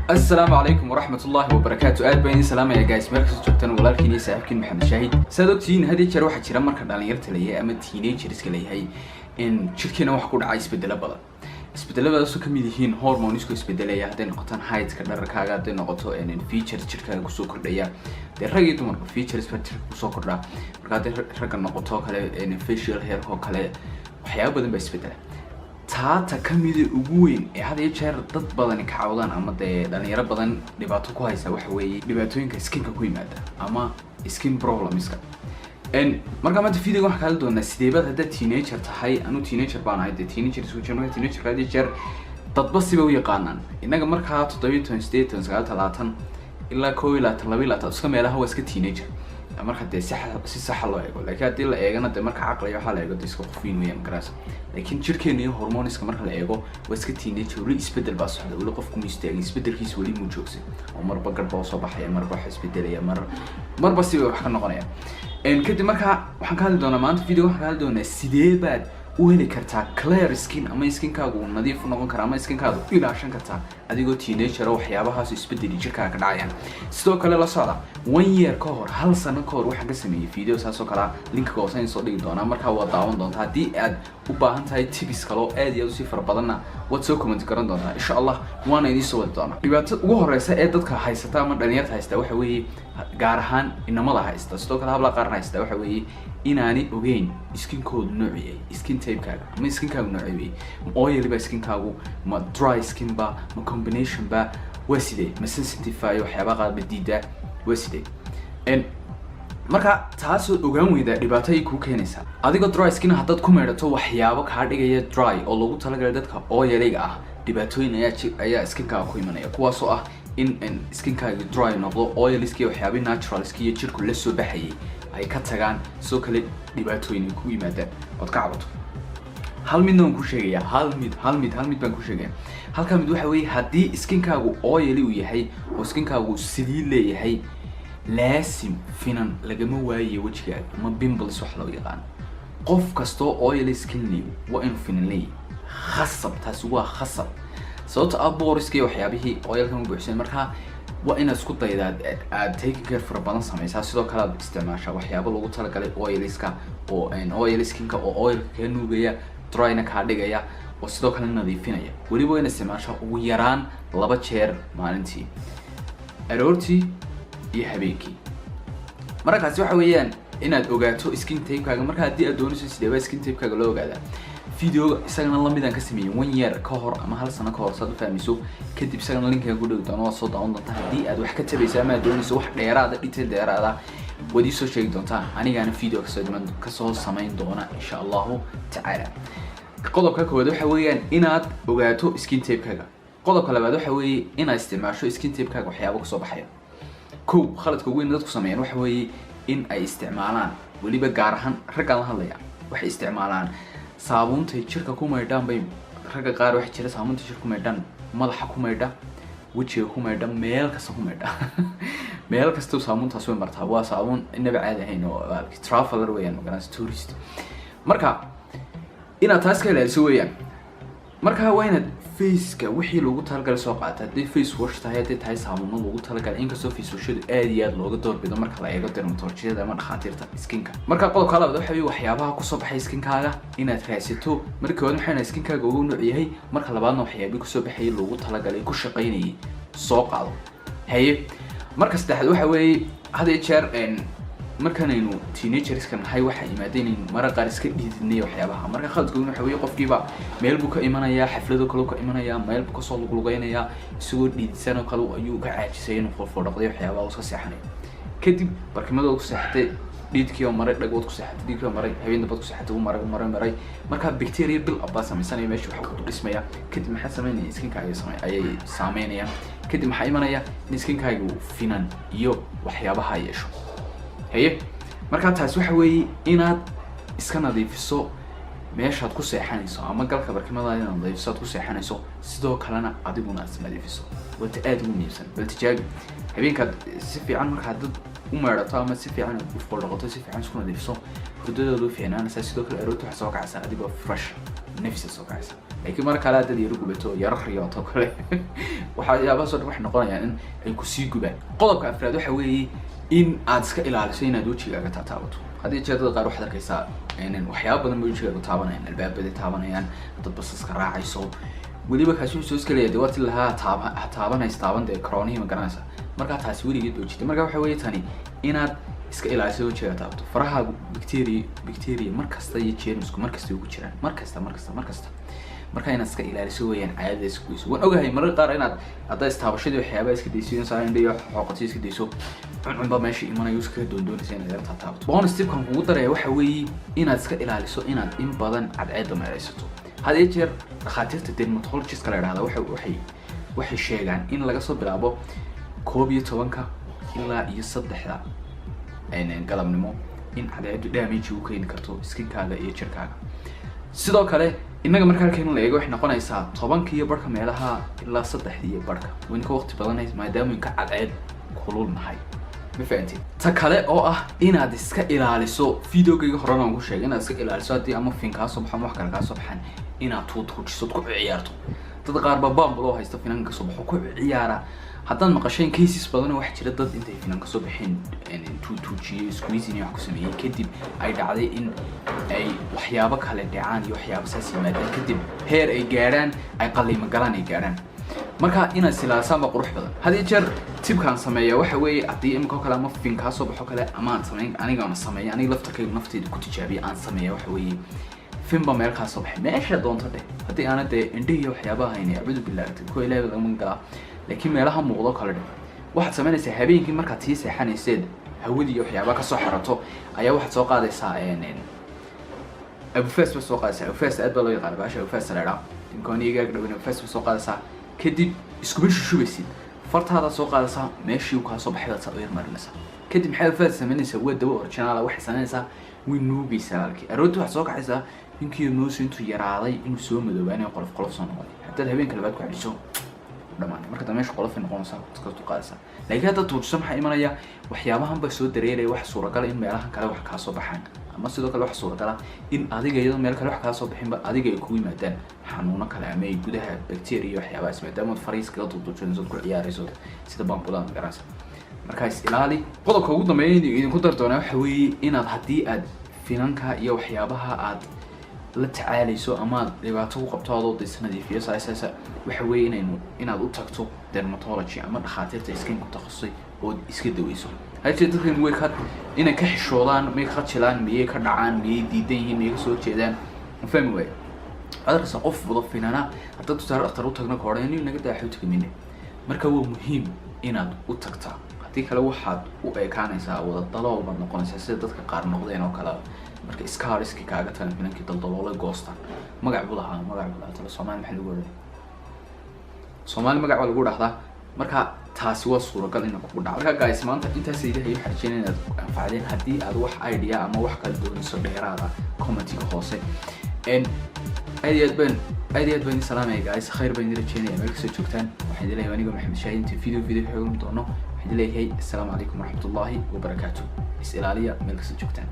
السلام عليكم ورحمة الله وبركاته. أهلا بين السلام يا جايز مركز جبتنا ولا الكنيسة ساحبكين محمد شاهد. صدقتين هذه الشيء واحد شيء مركز على يرتل هي أما تينيجر إسكالي هي إن شركنا واحد كود عايز بدلا بلا. isbedela soo kamidhiin hormonesku isbedelaya hadday noqotaan height-ka dharkaaga hadday noqoto features jirkaaga kusoo kordhaya de rag iyo dumarba features kusoo kordha marka hadday ragga noqoto kale facial hair oo kale waxyaabo badan baa isbedela taata kamid ugu weyn ee had iyo jeer dad badan ka caawdaan ama dhalinyaro badan dhibaato ku haysa waxa weeye dhibaatooyinka skinka ku yimaada ama skin problemska marka maanta video waxaan kala doonaa sideebad hadda teenager tahay anu teenager baan ahay teenager isku jirnaa teenager ka jeer dad basiba u yaqaanaan inaga marka 17 state 30 ilaa 12 iska meelaha waa iska teenager marka de si sax loo eego laakiin hadii la eegana de marka aqliga waxa la eego iska qofiin weeyaan garaas laakiin jirkeena iyo hormoneska marka la eego waa iska teenager wali isbedel baa socda wali qofku mistaagay isbedelkiisa wali mu joogsan oo marba garba soo baxaya marba wax isbedelaya marba si wax ka noqonaya kadib marka waxaan ka hadli doonaa maanta video waxaan ka hadli doonaa sidee baad u heli kartaa clear skin ama skinkaagu nadiif noqon kara ama skinkaagu ilaashan kartaa adigoo teenager waxyaabahaas isbedeli jirkaaga ka dhacayaan sidoo kale la socda 1 year ka hor hal sano ka hor waxaan ka sameeyay video saas oo kala link ka hooseyn soo dhigi doonaa marka waa daawan doontaa hadii aad u baahan tahay tips kale oo aad iyo si far badanna waad soo comment garan doontaa insha Allah waana idin soo wadi doonaa dhibaatada ugu horeysa ee dadka haysata ama dhalinyarada haysta waxa weeye gaar ahaan inamada haysta sidoo kale habla qaar haysta waxa weeye inaani ogeyn skinkoodu noociyay skin type-kaaga ama skinkaagu noociyay oil ba skinkaagu ma dry skin ba ma combination ba wasidee ma sensitive waxyaaba qaar badiida wasidee marka taas oo ogaan weyda dhibaato ay ku keenaysa adigoo dry skin hadad ku meedhato waxyaabo ka dhigaya dry oo lagu talagalay dadka oiliga ah dhibaatooyin ayaa skinkaaga ku imanaya kuwaas oo ah in skinkaaga dry noqdo oiliski waxyaabo natural skin jirku la soo baxayay ay ka tagaan soo kale dhibaatooyin ku yimaadaan oo ka cabato hal mid aan ku sheegaya hal mid baan ku sheegaya halka mid waxa weeye hadii skinkaagu oily uu yahay oo skinkaagu sidii leeyahay laasim finan lagama waayo wajigaaga ama pimples wax loo yaqaan qof kasto oily skin leh waa in finan leeyahay khasab taas waa khasab sababta aboriski waxyaabihii oilkan buuxsan marka waa in isku daydaa aad take care for badan sameeysaa sidoo kale aad isticmaashaa waxyaabo lagu talagalay oiliska oo oil skinka oo oil ka nuugaya dryna ka dhigaya oo sidoo kale nadiifinaya waliba in isticmaashaa ugu yaraan 2 jeer maalintii aroortii iyo habeenkii markaas waxa weeyaan inaad ogaato skin type-kaaga marka hadii aad doonayso sidee skin type-kaaga loo ogaadaa video isagana la mid aan ka sameeyay 1 year ka hor ama hal sano ka hor saad fahmayso kadib isagana linkiga ku dhig doono soo daawan doontaa hadii aad wax ka tabaysaa ama doonayso wax dheeraad detail dheeraad wadi soo sheegi doontaa anigana video ka soo sameyn doona insha Allah ta'ala qodobka koowaad waxa weeyaan inaad ogaato skin type-kaaga qodobka labaad waxa weeye inaad isticmaasho skin type-kaaga waxyaabo ka soo baxaya khaladka ugu weyn dadku sameeyaan waxa weeye in ay isticmaalaan waliba gaar ahaan ragga la hadlaya waxay isticmaalaan saabuunta jirka ku maydhaan bay ragga qaar waxa jira saabuunta jirka ku maydhaan madaxa ku maydha wajiga ku maydha meel kasta ku maydha meel kasta saabuuntaas way martaa waa saabuun inaba caadi ahayn oo traveler weeyaan magaras tourist marka inaad taas ka ilaaliso weeyaan marka waa inaad face-ka wixii lagu talagalay soo qaata hadii face wash tahay hadii tahay saabuun lagu talagalay in kasto face wash aad iyo aad looga doorbido marka la eego dermatologist ama dhakhaatiirta skinka marka qodobka labaad waxa weeye waxyaabaha ku soo baxay skinkaaga inaad raasito marka hore waxay skinkaaga ugu nooc yahay marka labaadna waxyaabaha ku soo baxay lagu talagalay ku shaqeynayay soo qaado haye marka saddexaad waxa weeye hadii jeer markanaynu teenagers kan hay waxa imaadeen mara qaar iska dhiidinay waxyaabaha marka khaladku waxa weeye qofkiiba meel buu ka imanaya xaflado kale ka imanaya meel buu ka soo luqluqeynaya isagoo dhiidsan oo kale ayuu ka caajisay inuu furfurdhaqday waxyaabaha uu iska seexanay kadib barkimada uu seexatay dhiidkii oo maray dhagood ku seexatay dhiidkii oo maray habeen dambad ku seexatay uu maray marka bacteria bil abba samaysanaya meesha waxa ku dhismaya kadib maxaa sameynaya skinkaaga ayay saameynayaan kadib maxaa imanaya in skinkaaga finan iyo waxyaabaha yeesho haye marka taas waxa weeye inaad iska nadiifiso meeshaad ku seexanayso ama galka barkimada inaad nadiifiso ku seexanayso sidoo kalena adiguna aad nadiifiso wata aad ugu muhiimsan bal tijaabi habeenka si fiican marka dad u meerato ama si fiican u furdhaqato si fiican isku nadiifiso hurdadoodu fiicnaanaysa sidoo kale aroortu waxa soo kacaysa adigoo fresh nafsi soo kacaysa laakiin marka kale dad yar gubato yar riyooto kale waxyaabahaas oo wax noqonayaan in ay ku sii gubaan qodobka afraad waxa weeye in aad iska ilaaliso inaad wajigaaga taabato haddii jeedada qaar waxaad arkaysaa waxyaaba badan bay wajigaaga taabanayaan albaabada taabanayaan dad basaska raacayso weliba kaasi soo iska leeyahay waati lahaa taabanaysa taabanta corona ma garanaysa marka taasi weligeed baa jirtay marka waxa weeye tani inaad iska ilaaliso wajiga taabto faraha bacteria markasta iyo germsku markasta ugu jiraan markasta marka inaad iska ilaaliso weeyaan caadadaas ku waan ogahay mararka qaar inaad hadda istaabashadii waxyaabaha iska deysiin saayndhiyo xoqoti iska deyso cunba meesha imanayo iska doondoonaysa inaad taabto bonus tip kan ugu daraya waxa weeye inaad iska ilaaliso inaad in badan cadceed meelaysato hadii jeer dhakhaatiirta dermatologist kala yiraahdo waxay sheegaan in laga soo bilaabo 12 ilaa iyo 3 galabnimo in cadceedu damage uu keeni karto skinkaaga iyo jirkaaga sidoo kale inaga marka halkeen la eego wax noqonaysa 10 iyo barka meelaha ilaa 3 iyo barka winka waqti badan maadaama inka cadceed kulul nahay ma fahantiin ta kale oo ah inaad iska ilaaliso videogayga horena aan ku sheegay inaad iska ilaaliso hadii ama finka soo baxo wax kale ka soo baxan inaad tuujiso ku ciyaarto dad qaar baabam loo haysto finanka soo baxo ku ciyaara haddaan maqasheen cases badan wax jira dad intay finanka soo baxeen tuujiyo squeezing wax ku sameeyay kadib ay dhacday in ay waxyaabo kale dhacaan iyo waxyaabo saas yimaadaan kadib heer ay gaaraan ay qalliimo galaan ay gaaraan marka inaad silaasan ba qurux badan hadii jeer tibkaan sameeyo waxa weeye hadii imka kale ama finka soo baxo kale ama aan sameeyo aniga laftarkayga naftayda ku tijaabiyo aan sameeyo waxa weeye finba meel ka soo baxay meesha doonto hadii aan indhihi waxyaabaha aynay abudu billaah ku ilaahay laga mangaa laakiin meelaha muuqdo kale waxaad sameynaysaa habeenkii markaad tii seexanaysid hawadii waxyaabaha ka soo xarato ayaa waxaad soo qaadaysaa abufas soo qaadaysaa abufas aad baa loo yaqaan baasha abufas la imkaaniga gabadha abufas soo qaadaysaa kadib isku bir shubaysid fartaada soo qaadaysaa meeshii uu ka soo baxay aad u marinaysaa kadib maxay abufas sameynaysaa waa dawo original waxay sameynaysaa winuugaysaa halkii aroortii waxaad soo kacaysaa ninkii moos intuu yaraaday inuu soo madoobaanay qolof soo noqday haddii habeenka labaad ku xidhiso dhamaan marka dambeesh qolof noqonaysa iska tuqaaysa laakiin hadda tuujso maxay imanaya waxyaabahan ba soo dareeray wax suuragal in meelahan kale wax ka soo baxaan ama sidoo kale wax suuragal in adiga iyadoo meel kale wax ka soo bixin ba adiga ay ku yimaadaan xanuuno kale ama ay gudaha bacteria waxyaabaha ismaadaama fariiska tuujso ku ciyaarayso sida bambulaan garaas markaas ilaali qodobka ugu dambeeyay idinku dardoona waxa weeye inaad hadii aad finanka iyo waxyaabaha aad la tacaalayso ama dhibaato ku qabto adoo nadiifiyo saaysa waxa weeye inaad u tagto dermatology ama dhakhaatiirta skin ku takhasusay oo iska daweyso hadii dadkan way ka inay ka xishoodaan may ka jilaan miyay ka dhacaan miyay diidan yihiin miyay soo jeedaan fahmi way adarsa qof wada finana hadda dhakhtar u tagna koodhay inuu naga daaxo tagaminay marka waa muhiim inaad u tagtaa hadii kale waxaad u eekaanaysaa wada dalool ma noqonaysa sida dadka qaar noqdeen oo kala marka iska kaaga tan finankii daldaloolay goosta magac buu lahaa Soomaali maxay lagu oranay Soomaali magac lagu dhaxdaa marka taasi waa suuragal in ku dhaco marka guys maanta intaas ilaahay waxa rajeenay inaad anfacdeen hadii aad wax idea ama wax kala doonayso dheeraada comment-ka hoose aad baan salaamay guys khayr baan rajeenay meel kasta joogtaan waxaan ilaahay aniga Maxamed Shaahid video xogum doono waxaan ilaahay assalamu alaykum warahmatullahi wabarakatuh is ilaaliya meel kasta joogtaan